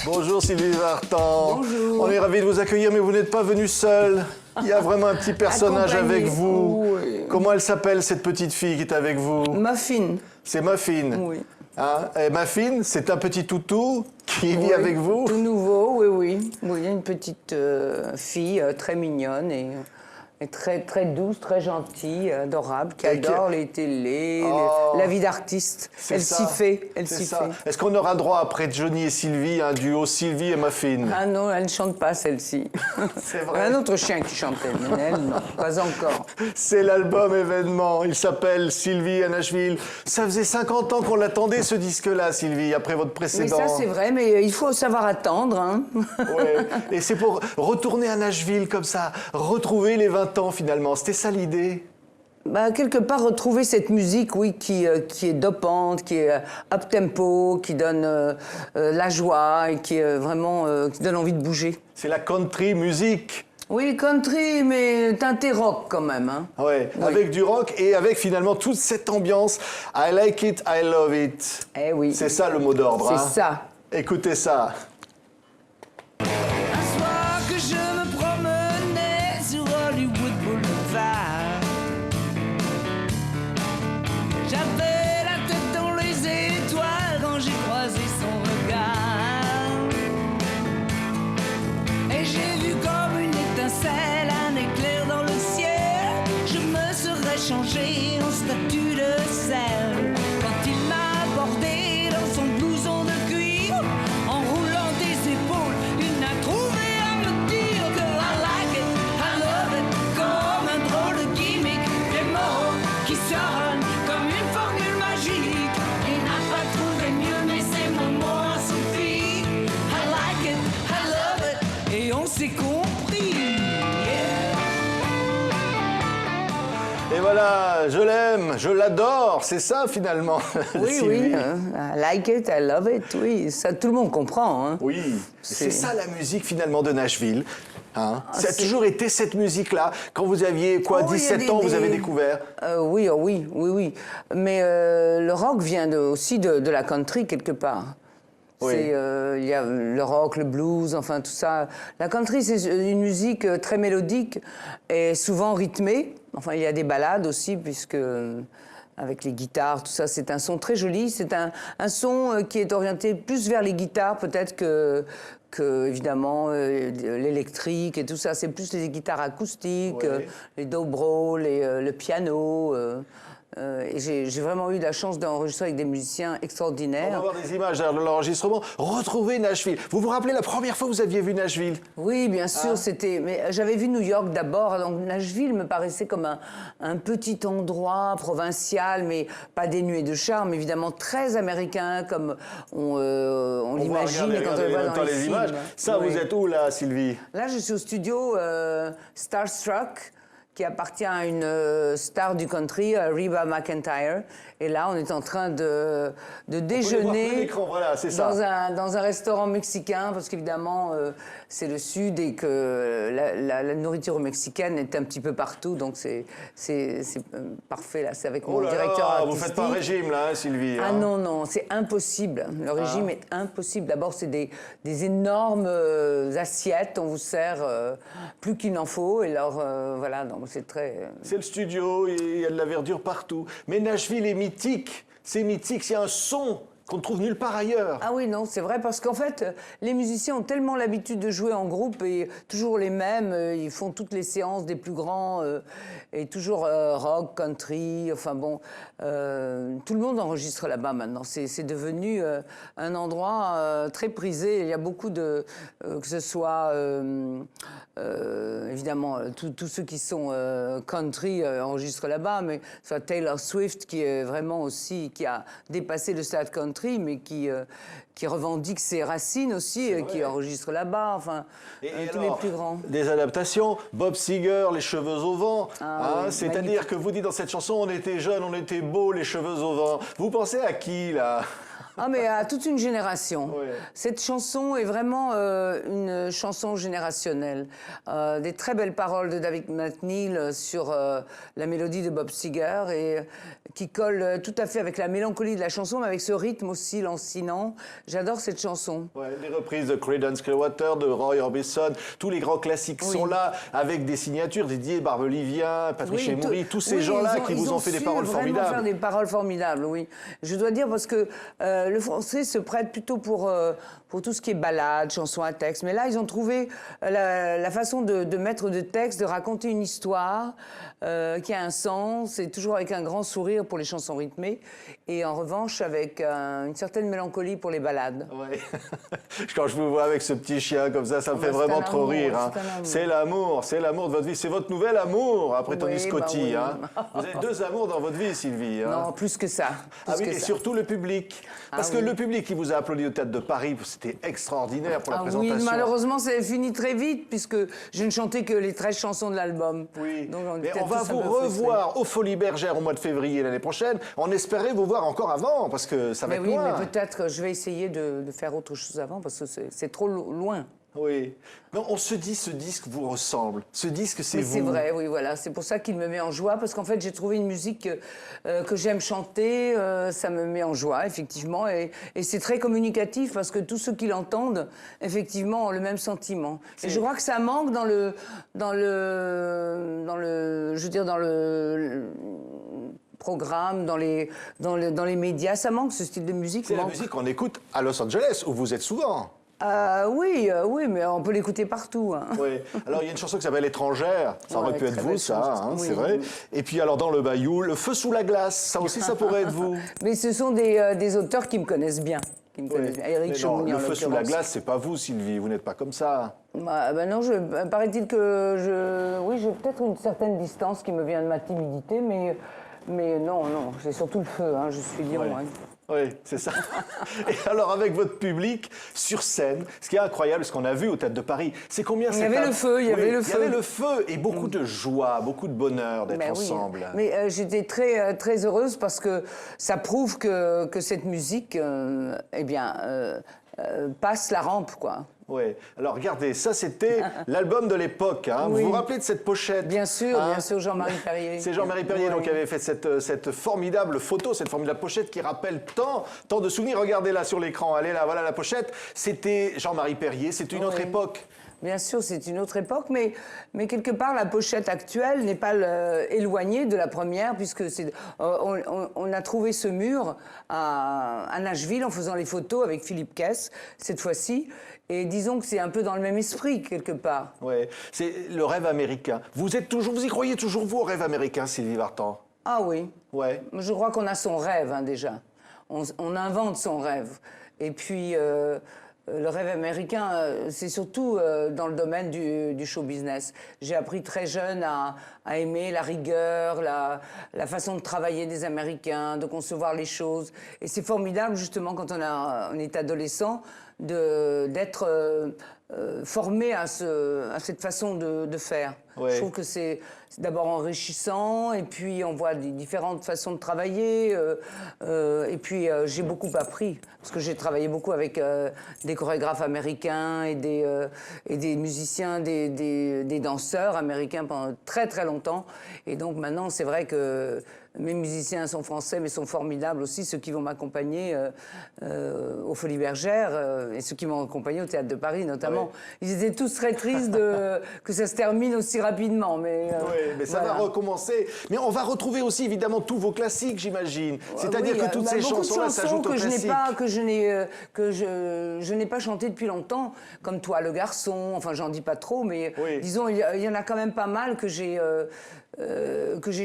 Bonjour Sylvie Vartan. Bonjour. On est ravis de vous accueillir, mais vous n'êtes pas venu seul. Il y a vraiment un petit personnage avec vous. Oui. Comment elle s'appelle, cette petite fille qui est avec vous? Muffin. C'est Muffin. Oui. Hein? Et Muffin, c'est un petit toutou qui vit avec vous? Tout nouveau, oui. Oui, il y a une petite fille très mignonne et très, très douce, très gentille, adorable, qui adore les télés, la vie d'artiste. Elle s'y fait, elle s'y fait. Est-ce qu'on aura droit, après Johnny et Sylvie, à un duo Sylvie et Muffin? Ah non, elle ne chante pas, celle-ci. C'est vrai. Un autre chien qui chantait, mais elle, non, pas encore. C'est l'album événement. Il s'appelle Sylvie à Nashville. Ça faisait 50 ans qu'on l'attendait, ce disque-là, Sylvie, après votre Mais précédent. ça, c'est vrai, mais il faut savoir attendre. Hein. Ouais. Et c'est pour retourner à Nashville comme ça, retrouver les 20 ans finalement. C'était ça l'idée? Bah, quelque part, retrouver cette musique, oui, qui est dopante, qui est up-tempo, qui donne la joie et qui est vraiment qui donne envie de bouger. C'est la country music. Oui, country, mais teinté rock quand même. Hein. Ouais, Oui. avec du rock et avec finalement toute cette ambiance. I like it, I love it. Eh oui. C'est ça le mot d'ordre. C'est hein. ça. Écoutez ça. Un soir que je me promenais sur Hollywood Boulevard, j'avais la tête dans les étoiles quand j'ai croisé son regard. Et j'ai vu comme une étincelle, un éclair dans le ciel. Je me serais changé en statue de sel quand il m'a abordé dans son blouson de cuir. En roulant des épaules, il n'a trouvé à me dire que I like it, I love it, comme un drôle de gimmick, des mots qui sonnent comme une formule magique. Il n'a pas trouvé mieux, mais c'est mon mot à Sophie. I like it, I love it, et on s'est compris. Yeah. Et voilà, je l'aime, je l'adore. C'est ça finalement. Oui, Sylvie. oui. I like it, I love it, oui. Ça, tout le monde comprend. Hein. Oui, c'est ça la musique finalement de Nashville. Hein. Ça a c'est- toujours été cette musique-là. Quand vous aviez quoi, Oh, il y a 17 ans, vous avez découvert? Oui. Mais le rock vient aussi de la country quelque part. Oui. Il y a le rock, le blues, enfin tout ça. La country, c'est une musique très mélodique et souvent rythmée. Enfin, il y a des ballades aussi, puisque avec les guitares, tout ça, c'est un son très joli. C'est un son qui est orienté plus vers les guitares, peut-être que évidemment l'électrique et tout ça. C'est plus les guitares acoustiques, Ouais. les dobro, le piano. Et j'ai vraiment eu la chance d'enregistrer avec des musiciens On va extraordinaires. voir des images de l'enregistrement. Retrouver Nashville. Vous vous rappelez la première fois que vous aviez vu Nashville? Oui, bien sûr, c'était. Mais j'avais vu New York d'abord, donc Nashville me paraissait comme un petit endroit provincial, mais pas dénué de charme, évidemment très américain, comme on l'imagine Regardez, quand on le regardez voit en même dans temps les les films. images. Ça, Oui. vous êtes où là, Sylvie? Là, je suis au studio Starstruck, qui appartient à une star du country, Reba McEntire. Et là, on est en train de Vous pouvez voir plein déjeuner d'écrans, voilà, c'est ça. dans un restaurant mexicain, parce qu'évidemment, c'est le Sud et que la nourriture mexicaine est un petit peu partout. Donc, c'est parfait, là. C'est avec mon Oh là directeur là, vous artistique. faites pas régime là, hein, Sylvie. Ah hein. non, c'est impossible. Le régime est impossible. D'abord, c'est des énormes assiettes. On vous sert plus qu'il n'en faut. Et alors, voilà, donc c'est très... C'est le studio, il y a de la verdure partout. Mais Nashville est mythique. C'est mythique, c'est un son qu'on ne trouve nulle part ailleurs. Ah oui, non, c'est vrai, parce qu'en fait, les musiciens ont tellement l'habitude de jouer en groupe et toujours les mêmes. Ils font toutes les séances des plus grands et toujours rock, country, enfin bon. Tout le monde enregistre là-bas maintenant. C'est devenu un endroit très prisé. Il y a beaucoup de... que ce soit... évidemment, tous ceux qui sont country enregistrent là-bas, mais soit Taylor Swift qui est vraiment aussi, qui a dépassé le stade country, mais qui revendique ses racines aussi, qui enregistre là-bas, enfin, Et tous alors, les plus grands. Des adaptations, Bob Seger, les cheveux au vent. Ah oui, C'est-à-dire magnifique. que vous dites dans cette chanson, on était jeunes, on était beaux, les cheveux au vent. Vous pensez à qui là? Ah, mais à toute une génération. Ouais. Cette chanson est vraiment une chanson générationnelle. Des très belles paroles de David McNeil sur la mélodie de Bob Seger et qui colle tout à fait avec la mélancolie de la chanson, mais avec ce rythme aussi lancinant. J'adore cette chanson. Ouais, les reprises de Creedence Clearwater, de Roy Orbison, tous les grands classiques sont là, avec des signatures, Didier Barbelivien, Patrice Émoury, tous ces gens-là qui vous ont fait des paroles formidables. Faire des paroles formidables, oui. Je dois dire parce que le français se prête plutôt pour tout ce qui est ballade, chanson à texte. Mais là, ils ont trouvé la façon de mettre de texte, de raconter une histoire qui a un sens, et toujours avec un grand sourire pour les chansons rythmées, et en revanche avec une certaine mélancolie pour les ballades. Ouais. Quand je vous vois avec ce petit chien comme ça me fait vraiment trop amour, rire. Hein. C'est l'amour de votre vie. C'est votre nouvel amour après Tony Scotti. Oui. Hein. Vous avez deux amours dans votre vie, Sylvie. Hein. Non, plus que ça. Et surtout le public. Parce que le public qui vous a applaudi au Théâtre de Paris, c'était extraordinaire pour la présentation. Oui, malheureusement, ça a fini très vite, puisque je ne chantais que les 13 chansons de l'album. Oui. Donc, mais on va vous revoir aux Folies Bergères au mois de février l'année prochaine. On espérait vous voir encore avant, parce que ça va être loin. Mais peut-être que je vais essayer de faire autre chose avant, parce que c'est trop loin. Oui. Non, on se dit, ce disque vous ressemble. Ce disque, c'est vous. C'est vrai, oui, voilà. C'est pour ça qu'il me met en joie, parce qu'en fait, j'ai trouvé une musique que j'aime chanter. Ça me met en joie, effectivement. Et c'est très communicatif, parce que tous ceux qui l'entendent, effectivement, ont le même sentiment. Et je crois que ça manque dans le programme, dans les médias. Ça manque, ce style de musique. C'est la musique qu'on écoute à Los Angeles, où vous êtes souvent. Oui, mais on peut l'écouter partout. Hein. Oui. Alors, il y a une chanson qui s'appelle Étrangère. Ça aurait pu être vous, ça, hein, oui, c'est vrai. Oui. Et puis, alors, dans le Bayou, Le Feu sous la glace. Ça aussi, ça pourrait être vous. Mais ce sont des auteurs qui me connaissent bien. Éric Chaumigny, Le Feu sous la glace, c'est pas vous, Sylvie. Vous n'êtes pas comme ça. Non, paraît-il que oui, j'ai peut-être une certaine distance qui me vient de ma timidité, mais non, c'est surtout le feu, hein, je suis lion. Hein. Oui, c'est ça. Et alors, avec votre public, sur scène, ce qui est incroyable, ce qu'on a vu au Théâtre de Paris, c'est combien il y avait le feu. Il y avait le feu et beaucoup de joie, beaucoup de bonheur d'être ensemble. Mais j'étais très, très heureuse parce que ça prouve que cette musique, passe la rampe, quoi. Oui. Alors, regardez, ça, c'était l'album de l'époque. Hein. Oui. Vous vous rappelez de cette pochette? Bien sûr, Jean-Marie Perrier. C'est Jean-Marie Perrier donc, qui avait fait cette formidable photo, cette formidable pochette qui rappelle tant de souvenirs. Regardez là sur l'écran, allez là, voilà la pochette. C'était Jean-Marie Perrier, c'était une autre époque. Bien sûr, c'est une autre époque, mais quelque part, la pochette actuelle n'est pas éloignée de la première, puisque on a trouvé ce mur à Nashville en faisant les photos avec Philippe Kess, cette fois-ci. Et disons que c'est un peu dans le même esprit, quelque part. Oui, c'est le rêve américain. Vous y croyez toujours, vous, au rêve américain, Sylvie Vartan? Ah oui. Ouais. Je crois qu'on a son rêve, hein, déjà. On invente son rêve. Et puis, le rêve américain, c'est surtout dans le domaine du show business. J'ai appris très jeune à aimer la rigueur, la façon de travailler des Américains, de concevoir les choses. Et c'est formidable, justement, quand on est adolescent, d'être formé à cette façon de faire. Ouais. Je trouve que c'est d'abord enrichissant, et puis on voit des différentes façons de travailler, et puis j'ai beaucoup appris, parce que j'ai travaillé beaucoup avec des chorégraphes américains et des musiciens, des danseurs américains pendant très très longtemps, et donc maintenant c'est vrai que mes musiciens sont français, mais sont formidables aussi, ceux qui vont m'accompagner aux Folies Bergères, et ceux qui m'ont accompagné au Théâtre de Paris notamment. Ouais. Ils étaient tous très tristes que ça se termine aussi rapidement. Mais ça va recommencer. Mais on va retrouver aussi évidemment tous vos classiques, j'imagine. C'est-à-dire que toutes ces chansons-là s'ajoutent aux classiques. Que je n'ai pas chanté depuis longtemps, comme Toi le garçon, enfin j'en dis pas trop, mais disons, il y en a quand même pas mal que j'ai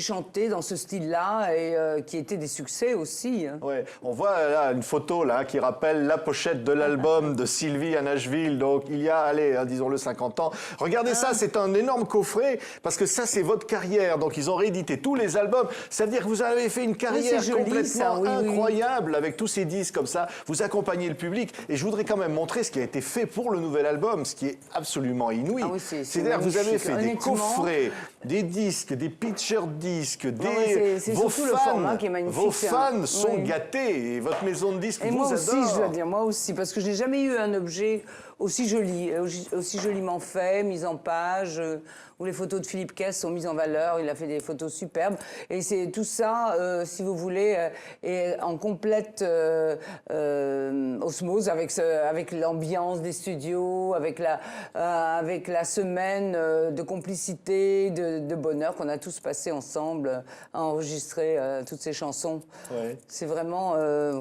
chanté dans ce style-là et qui étaient des succès aussi. Hein. Ouais. On voit là une photo là, qui rappelle la pochette de l'album de Sylvie à Nashville, donc il y a, disons-le, 50 ans. Regardez ça, c'est un énorme coffret, parce que ça, c'est votre carrière. Donc ils ont réédité tous les albums. Ça veut dire que vous avez fait une carrière complètement incroyable avec tous ces disques comme ça. Vous accompagnez le public. Et je voudrais quand même montrer ce qui a été fait pour le nouvel album, ce qui est absolument inouï. C'est-à-dire que vous avez fait des coffrets des disques, des picture disques, mais c'est vos surtout le format qui est magnifique. Vos fans sont Oui. gâtés et votre maison de disques Et vous moi adore. aussi, je dois dire, moi aussi, parce que je n'ai jamais eu un objet aussi joli, aussi joliment fait, mis en page, où les photos de Philippe Kess sont mises en valeur. Il a fait des photos superbes. Et c'est tout ça, si vous voulez, est en complète osmose avec l'ambiance des studios, avec la semaine de complicité, de bonheur qu'on a tous passé ensemble à enregistrer toutes ces chansons. Ouais. C'est vraiment,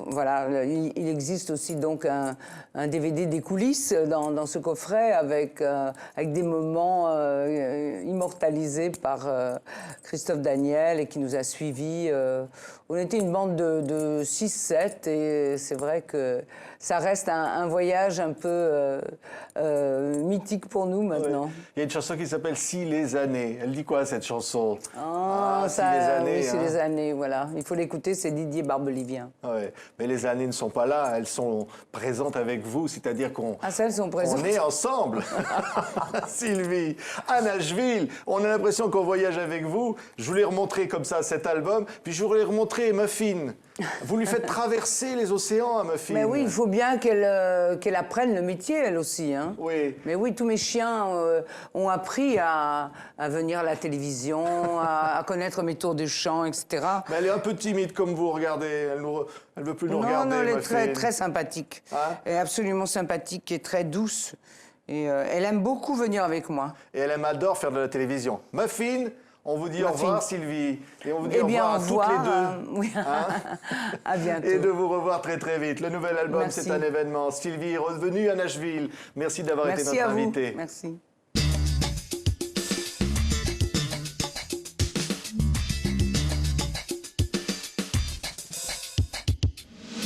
voilà, il existe aussi donc un DVD des coulisses dans ce coffret avec des moments immortalisés par Christophe Daniel et qui nous a suivis. On était une bande de 6-7 et c'est vrai que ça reste un voyage un peu mythique pour nous maintenant. Ouais. Il y a une chanson qui s'appelle Si les années. Elle dit quoi cette chanson? Ah, Si les années. oui, c'est hein. les années, voilà. Il faut l'écouter, c'est Didier Barbelivien. Ouais. Mais les années ne sont pas là, elles sont présentes avec vous, c'est-à-dire qu'on Ah, ça, elles sont présentes. on est ensemble. Sylvie, à Nashville, on a l'impression qu'on voyage avec vous. Je voulais remontrer comme ça cet album, puis je voulais remontrer Muffin. Vous lui faites traverser les océans à Muffin. Mais oui, il faut bien qu'elle apprenne le métier, elle aussi. Hein. Oui. Mais oui, tous mes chiens ont appris à venir à la télévision, à connaître mes tours de chant, etc. Mais elle est un peu timide comme vous, regardez. Elle veut plus nous regarder. Non, elle est Muffin. très, très sympathique. Hein? Elle est absolument sympathique et très douce. Et elle aime beaucoup venir avec moi. Et elle adore faire de la télévision. Muffin, on vous dit au Muffin. revoir, Sylvie. Et on vous dit Eh au bien, revoir au à revoir. toutes les deux. Oui. Hein? À bientôt. Et de vous revoir très très vite. Le nouvel album, Merci. c'est un événement. Sylvie est revenue à Nashville. Merci d'avoir été Merci notre à vous. invitée. Merci.